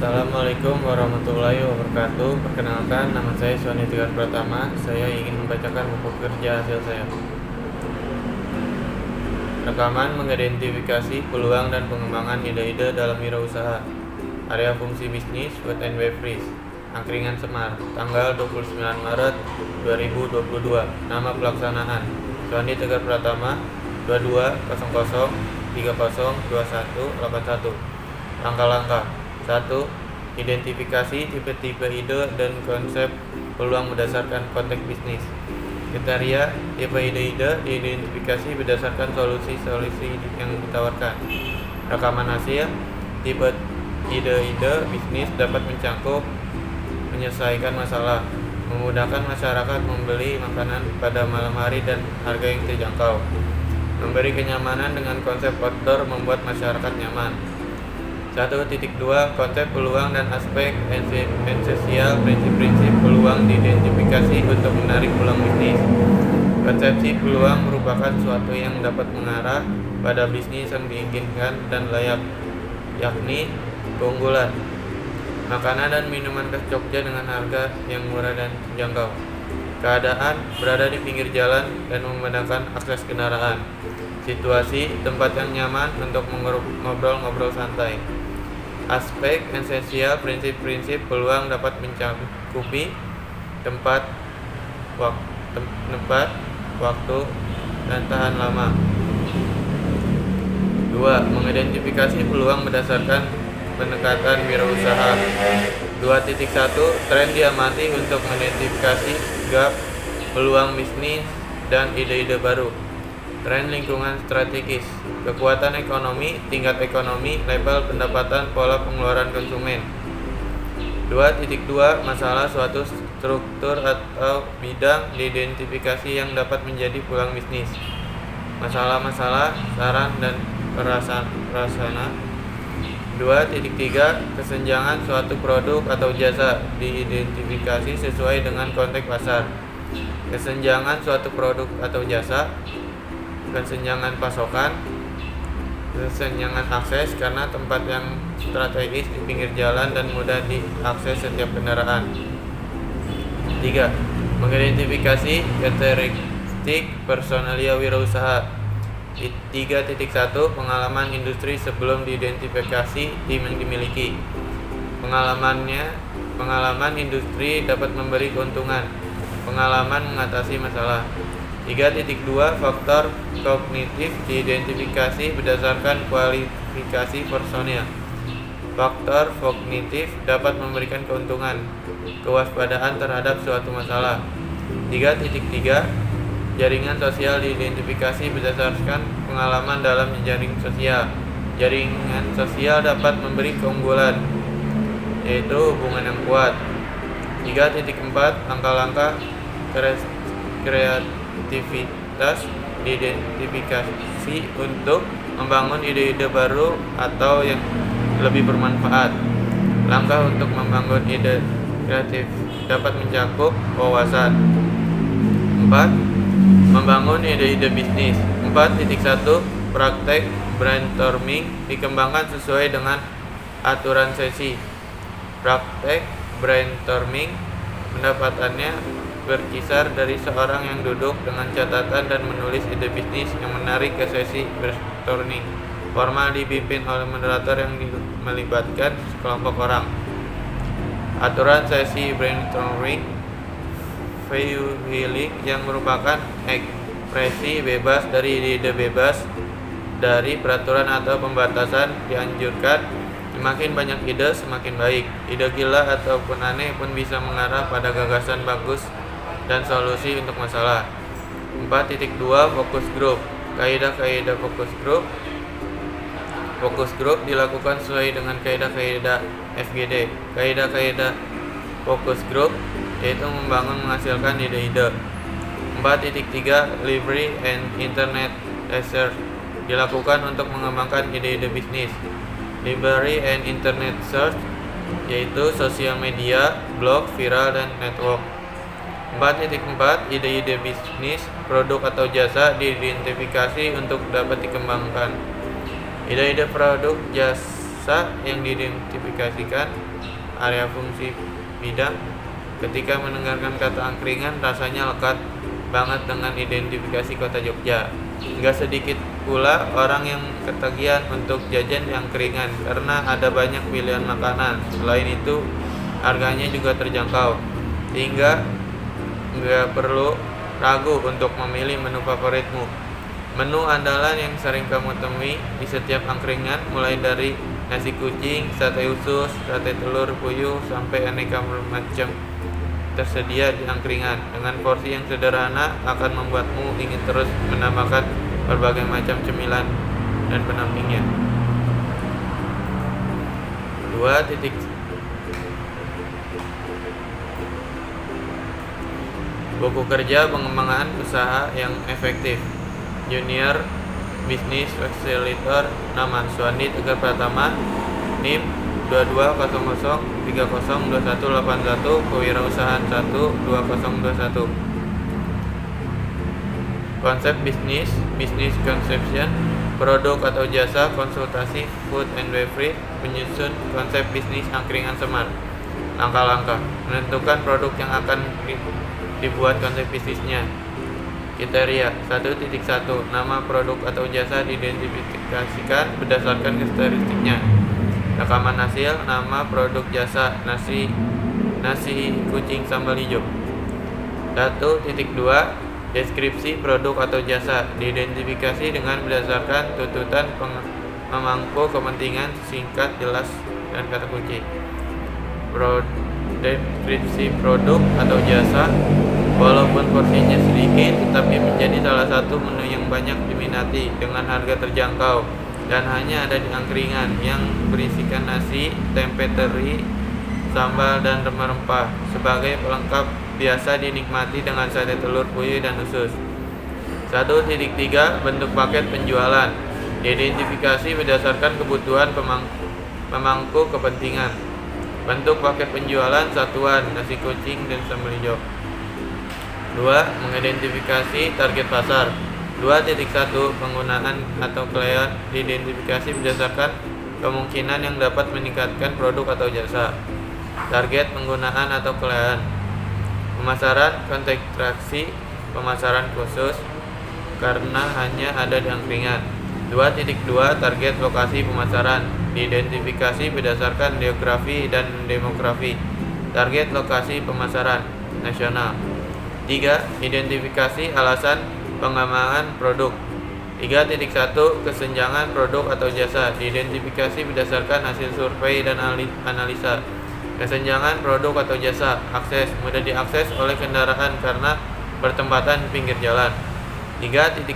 Assalamualaikum warahmatullahi wabarakatuh. Perkenalkan, nama saya Sony Tegar Pratama. Saya ingin membacakan buku kerja hasil saya. Rekaman mengidentifikasi peluang dan pengembangan ide-ide dalam wirausaha. Area fungsi bisnis food and beverage. Angkringan Semar, tanggal 29 Maret 2022. Nama pelaksanaan Sony Tegar Pratama 2200 302181. Langkah-langkah 1. Identifikasi tipe-tipe ide dan konsep peluang berdasarkan konteks bisnis. Kriteria tipe ide-ide diidentifikasi berdasarkan solusi-solusi yang ditawarkan. Rekaman hasil tipe ide-ide bisnis dapat mencakup menyelesaikan masalah, memudahkan masyarakat membeli makanan pada malam hari dan harga yang terjangkau, memberi kenyamanan dengan konsep outdoor membuat masyarakat nyaman. 1.2 Konsep peluang dan aspek esensial prinsip-prinsip peluang diidentifikasi untuk menarik peluang bisnis. Konsepsi peluang merupakan suatu yang dapat mengarah pada bisnis yang diinginkan dan layak, yakni keunggulan, makanan dan minuman khas Jogja dengan harga yang murah dan terjangkau. Keadaan berada di pinggir jalan dan memudahkan akses kendaraan. Situasi tempat yang nyaman untuk ngobrol-ngobrol santai. Aspek esensial prinsip-prinsip peluang dapat mencakupi tempat, waktu, dan tahan lama. 2. Mengidentifikasi peluang berdasarkan pendekatan wirausaha. 2.1 Tren diamati untuk mengidentifikasi gap peluang bisnis dan ide-ide baru. Tren lingkungan strategis, kekuatan ekonomi, tingkat ekonomi, level pendapatan, pola pengeluaran konsumen. 2.2 Masalah suatu struktur atau bidang diidentifikasi yang dapat menjadi peluang bisnis. Masalah-masalah, saran dan prasarana. 2.3 Kesenjangan suatu produk atau jasa diidentifikasi sesuai dengan konteks pasar. Kesenjangan suatu produk atau jasa, kesenjangan pasokan, kesenjangan akses karena tempat yang strategis di pinggir jalan dan mudah diakses setiap kendaraan. 3. Mengidentifikasi karakteristik personalia wirausaha. 3.1 Pengalaman industri sebelum diidentifikasi tim yang dimiliki. Pengalaman industri dapat memberi keuntungan. Pengalaman mengatasi masalah. 3.2 Faktor kognitif diidentifikasi berdasarkan kualifikasi personil. Faktor kognitif dapat memberikan keuntungan, kewaspadaan terhadap suatu masalah. 3.3 Jaringan sosial diidentifikasi berdasarkan pengalaman dalam jaring sosial. Jaringan sosial dapat memberi keunggulan, yaitu hubungan yang kuat. 3.4 Langkah-langkah kreativitas diidentifikasi untuk membangun ide-ide baru atau yang lebih bermanfaat. Langkah untuk membangun ide kreatif dapat mencakup wawasan. 4. Membangun ide-ide bisnis. 4.1 Praktek brainstorming dikembangkan sesuai dengan aturan sesi. Praktek brainstorming pendapatannya berkisar dari seorang yang duduk dengan catatan dan menulis ide bisnis yang menarik ke sesi brainstorming. Formal dipimpin oleh moderator yang melibatkan sekelompok orang. Aturan sesi brainstorming healing yang merupakan ekspresi bebas dari ide bebas dari peraturan atau pembatasan dianjurkan. Semakin banyak ide semakin baik. Ide gila ataupun aneh pun bisa mengarah pada gagasan bagus dan solusi untuk masalah. 4.2 Fokus grup. Kaidah-kaidah fokus grup. Fokus grup dilakukan sesuai dengan kaidah-kaidah FGD. Kaidah-kaidah fokus grup yaitu membangun menghasilkan ide-ide. 4.3 Library and Internet Research dilakukan untuk mengembangkan ide-ide bisnis. Library and Internet Search yaitu sosial media, blog, viral, dan network. 4.4 Ide-ide bisnis, produk atau jasa diidentifikasi untuk dapat dikembangkan. Ide-ide produk, jasa jasa yang diidentifikasikan. Area fungsi bidang. Ketika mendengarkan kata angkringan, rasanya lekat banget dengan identifikasi kota Jogja. Nggak sedikit pula orang yang ketagihan untuk jajan di angkringan karena ada banyak pilihan makanan. Selain itu, harganya juga terjangkau, sehingga nggak perlu ragu untuk memilih menu favoritmu. Menu andalan yang sering kamu temui di setiap angkringan mulai dari nasi kucing, sate usus, sate telur puyuh, sampai aneka macam tersedia di angkringan. Dengan porsi yang sederhana akan membuatmu ingin terus menambahkan berbagai macam cemilan dan pendampingnya. 2. Buku kerja pengembangan usaha yang efektif. Junior Business Facilitator. Nama: Suwandi Tegar Pratama. NIM 2200302181. Kewirausahaan 12021. Konsep bisnis, business conception. Produk atau jasa, konsultasi, food and beverage. Menyusun konsep bisnis angkringan Semar. Langkah-langkah: menentukan produk yang akan dibuat konsep bisnisnya. Kriteria: 1.1. Nama produk atau jasa diidentifikasikan berdasarkan karakteristiknya. Rekaman hasil: nama produk jasa nasi kucing sambal hijau. 1.2. Deskripsi produk atau jasa diidentifikasi dengan berdasarkan tuntutan pemangku kepentingan, singkat, jelas, dan kata kunci. Deskripsi produk atau jasa, walaupun porsinya sedikit, tetapi menjadi salah satu menu yang banyak diminati dengan harga terjangkau dan hanya ada di angkringan, yang berisikan nasi, tempe teri, sambal, dan rempah-rempah. Sebagai pelengkap biasa dinikmati dengan sate telur puyuh dan usus. 1.3. Bentuk paket penjualan diidentifikasi berdasarkan kebutuhan pemangku kepentingan. Bentuk paket penjualan satuan nasi kucing dan sambal hijau. 2. Mengidentifikasi target pasar. 2.1. Penggunaan atau klien diidentifikasi berdasarkan kemungkinan yang dapat meningkatkan produk atau jasa. Target penggunaan atau klien. Pemasaran konsentrasi, pemasaran khusus karena hanya ada di angkringan. 2.2. Target lokasi pemasaran diidentifikasi berdasarkan geografi dan demografi. Target lokasi pemasaran nasional. 3. Identifikasi alasan pengembangan produk. 3.1. Kesenjangan produk atau jasa diidentifikasi berdasarkan hasil survei dan analisa. Kesenjangan produk atau jasa. Akses: mudah diakses oleh kendaraan karena bertempatan di pinggir jalan. 3.2.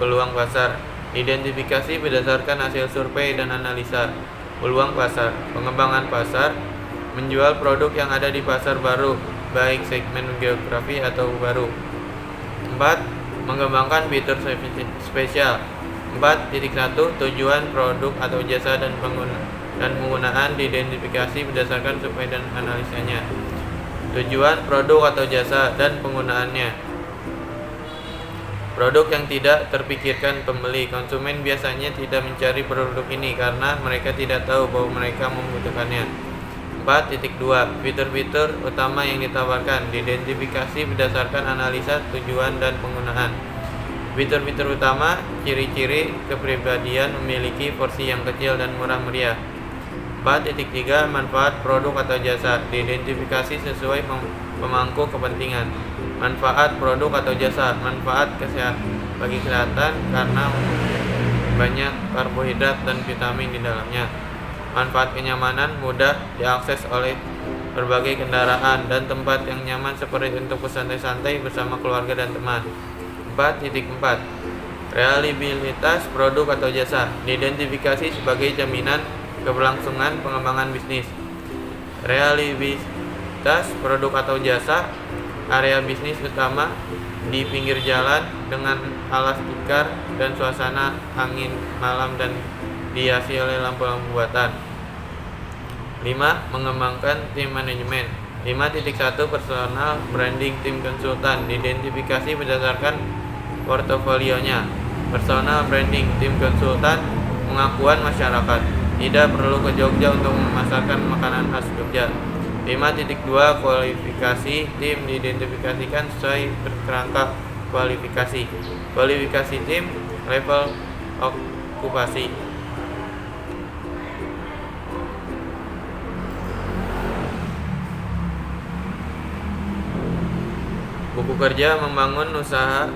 Peluang pasar identifikasi berdasarkan hasil survei dan analisa. Peluang pasar: pengembangan pasar, menjual produk yang ada di pasar baru, baik segmen geografi atau baru. 4. Mengembangkan fitur spesial. 4.1. Tujuan produk atau jasa dan penggunaan diidentifikasi berdasarkan survei dan analisanya. Tujuan produk atau jasa dan penggunaannya. Produk yang tidak terpikirkan pembeli. Konsumen biasanya tidak mencari produk ini karena mereka tidak tahu bahwa mereka membutuhkannya. 4.2. Fitur-fitur utama yang ditawarkan diidentifikasi berdasarkan analisa tujuan dan penggunaan. Fitur-fitur utama: ciri-ciri kepribadian, memiliki porsi yang kecil dan murah meriah. 4.3. Manfaat produk atau jasa diidentifikasi sesuai pemangku kepentingan. Manfaat produk atau jasa: manfaat bagi kesehatan karena banyak karbohidrat dan vitamin di dalamnya. Manfaat kenyamanan: mudah diakses oleh berbagai kendaraan dan tempat yang nyaman seperti untuk bersantai-santai bersama keluarga dan teman. 4.4. Reliabilitas produk atau jasa diidentifikasi sebagai jaminan keberlangsungan pengembangan bisnis. Reliabilitas produk atau jasa: area bisnis utama di pinggir jalan dengan alas tikar dan suasana angin malam dan dihiasi oleh lampu-lampu buatan. 5. Mengembangkan tim manajemen. 5.1. Personal branding tim konsultan diidentifikasi berdasarkan portofolionya. Personal branding tim konsultan, pengakuan masyarakat. tidak perlu ke Jogja untuk memasarkan makanan khas Jogja. 5.2 Kualifikasi tim diidentifikasikan sesuai kerangka kualifikasi. Kualifikasi tim level okupasi. Buku kerja membangun usaha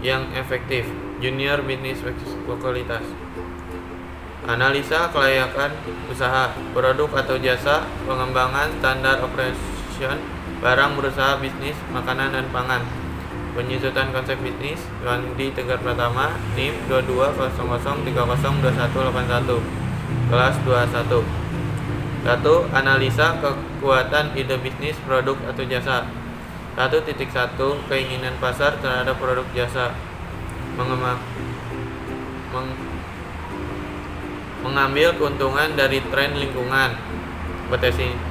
yang efektif. Junior Business Kualitas. Analisa kelayakan usaha, produk atau jasa, pengembangan standar operation, barang berusaha bisnis, makanan dan pangan. Penyusutan konsep bisnis, Wandi Tegar Pratama, NIM 2200302181, kelas 21. 1. Analisa kekuatan ide bisnis, produk atau jasa. 1.1 Keinginan pasar terhadap produk jasa. Mengambil keuntungan dari tren lingkungan,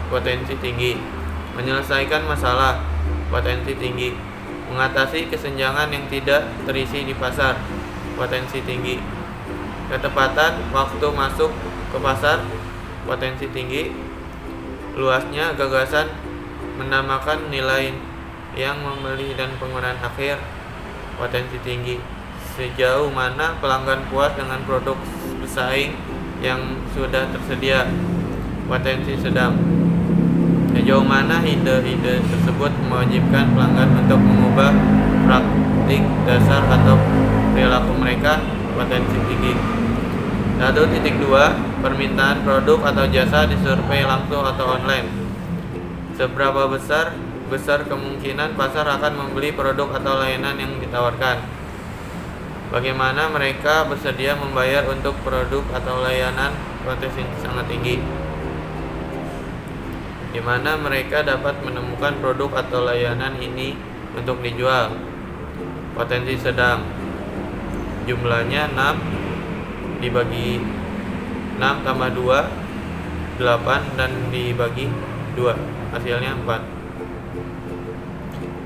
potensi tinggi. Menyelesaikan masalah, potensi tinggi. Mengatasi kesenjangan yang tidak terisi di pasar, potensi tinggi. Ketepatan waktu masuk ke pasar, potensi tinggi. Luasnya gagasan menambahkan nilai yang membeli dan penggunaan akhir, potensi tinggi. Sejauh mana pelanggan puas dengan produk pesaing yang sudah tersedia, potensi sedang. Sejauh mana ide-ide tersebut mewajibkan pelanggan untuk mengubah praktik dasar atau perilaku mereka, potensi tinggi. 1.2 Permintaan produk atau jasa disurvei langsung atau online. Seberapa besar kemungkinan pasar akan membeli produk atau layanan yang ditawarkan? Bagaimana mereka bersedia membayar untuk produk atau layanan, potensi sangat tinggi. Di mana mereka dapat menemukan produk atau layanan ini untuk dijual, potensi sedang. Jumlahnya 6 dibagi 6 tambah 2 8 dan dibagi 2, hasilnya 4.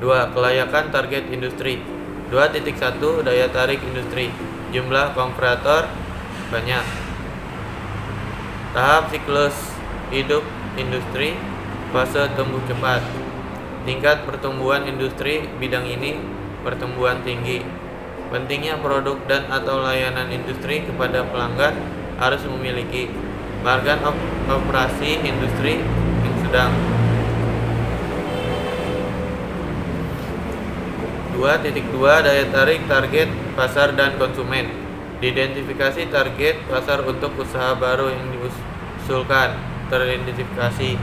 2. Kelayakan target industri. 2.1 Daya tarik industri. Jumlah komparator banyak. Tahap siklus hidup industri, fase tumbuh cepat. Tingkat pertumbuhan industri bidang ini, pertumbuhan tinggi. Pentingnya produk dan atau layanan industri kepada pelanggan harus memiliki. Margin operasi industri yang sedang. 2.2 Daya tarik target pasar dan konsumen. Diidentifikasi target pasar untuk usaha baru yang diusulkan, teridentifikasi.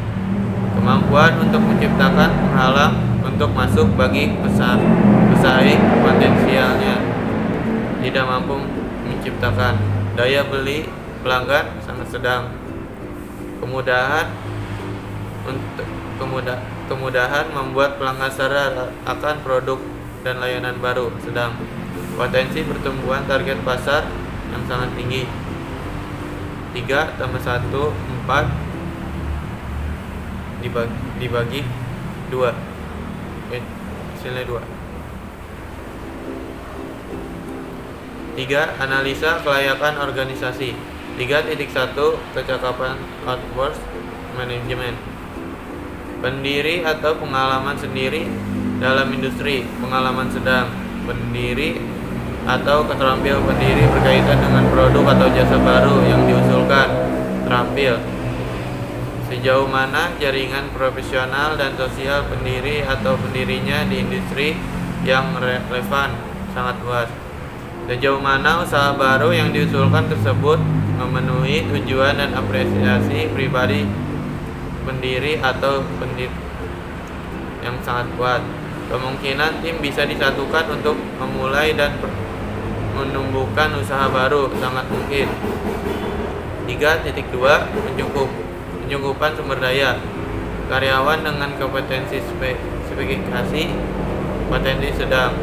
Kemampuan untuk menciptakan penghalang untuk masuk bagi pesaing potensialnya, tidak mampu menciptakan. Daya beli pelanggan sangat sedang. Kemudahan membuat pelanggan sadar akan produk dan layanan baru sedang. Potensi pertumbuhan target pasar yang sangat tinggi. 3 tambah 1 4 dibagi 2, hasilnya 2. 3. Analisa kelayakan organisasi. 3.1 Kecakapan outsource management. Pendiri atau pengalaman sendiri dalam industri, pengalaman sedang. Pendiri atau keterampil pendiri berkaitan dengan produk atau jasa baru yang diusulkan, terampil. Sejauh mana jaringan profesional dan sosial pendiri atau pendirinya di industri yang relevan, sangat luas. Sejauh mana usaha baru yang diusulkan tersebut memenuhi tujuan dan apresiasi pribadi pendiri atau pendiri yang sangat kuat. Kemungkinan tim bisa disatukan untuk memulai dan menumbuhkan usaha baru, sangat mungkin. 3.2 Pencukupan sumber daya. Karyawan dengan kompetensi spesifikasi, potensi sedang.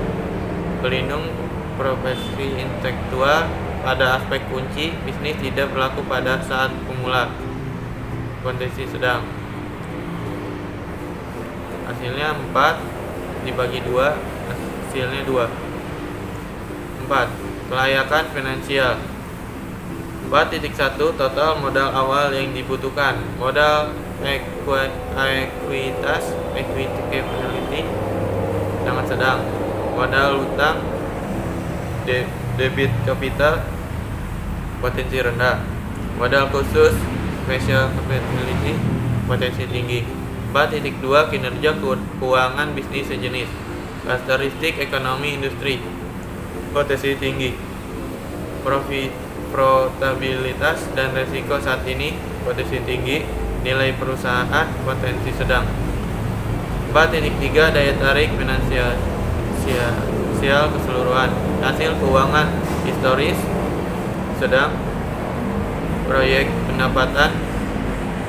Pelindung profesi intelektual pada aspek kunci bisnis tidak berlaku pada saat pemula, potensi sedang. Hasilnya 4 dibagi 2, hasilnya 2. 4. Kelayakan finansial. 4.1 Total modal awal yang dibutuhkan. Modal ekuitas equity capability sangat sedang. Modal utang debit capital potensi rendah. Modal khusus special capability potensi tinggi. 4.2 Kinerja keuangan bisnis sejenis. Karakteristik ekonomi industri potensi tinggi. Profitabilitas dan resiko saat ini potensi tinggi. Nilai perusahaan potensi sedang. 4.3 Daya tarik finansial keseluruhan. Hasil keuangan historis sedang. Proyek pendapatan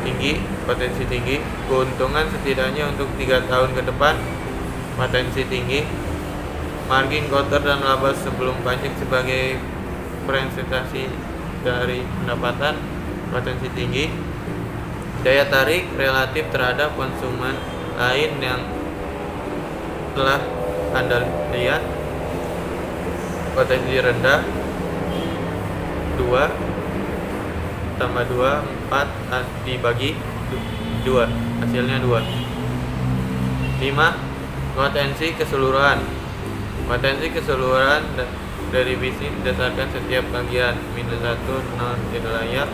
tinggi, potensi tinggi. Keuntungan setidaknya untuk 3 tahun ke depan, potensi tinggi. Margin kotor dan laba sebelum pajak sebagai presentasi dari pendapatan, potensi tinggi. Daya tarik relatif terhadap konsumen lain yang telah Anda lihat, potensi rendah. 2 tambah 2 4 dibagi 2, hasilnya 2. 5 Potensi keseluruhan. Potensi keseluruhan dari bisnis berdasarkan setiap bagian. -1 0 tidak layak,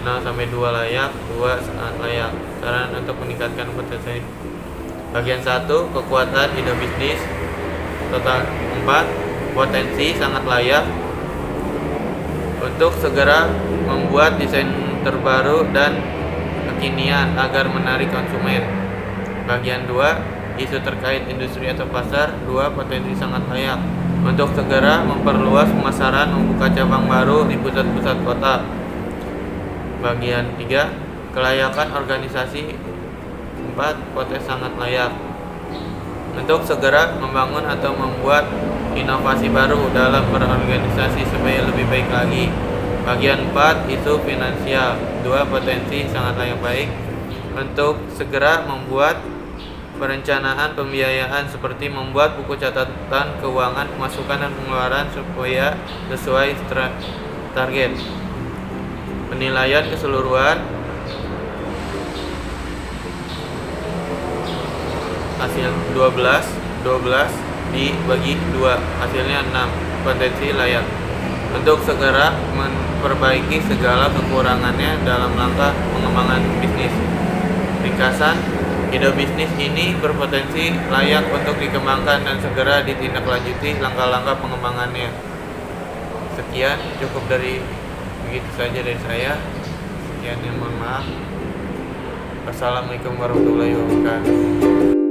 0 sampai 2 layak, 2 sangat layak. Saran untuk meningkatkan potensi. Bagian 1 Kekuatan ide bisnis. Total 4 Potensi sangat layak untuk segera membuat desain terbaru dan kekinian agar menarik konsumen. Bagian 2 Isu terkait industri atau pasar. 2 Potensi sangat layak untuk segera memperluas pemasaran, membuka cabang baru di pusat-pusat kota. Bagian 3 Kelayakan organisasi. 4 Potensi sangat layak untuk segera membangun atau membuat inovasi baru dalam berorganisasi supaya lebih baik lagi. Bagian 4 Isu finansial. 2 Potensi sangat layak baik untuk segera membuat perencanaan pembiayaan seperti membuat buku catatan keuangan, pemasukan dan pengeluaran supaya sesuai target. Penilaian keseluruhan. Hasil 12 dibagi 2, hasilnya 6. Potensi layak untuk segera memperbaiki segala kekurangannya dalam langkah pengembangan bisnis. Ringkasan, ide bisnis ini berpotensi layak untuk dikembangkan dan segera ditindaklanjuti langkah-langkah pengembangannya. Sekian, cukup begitu saja dari saya. Sekian, mohon maaf. Wassalamualaikum warahmatullahi wabarakatuh.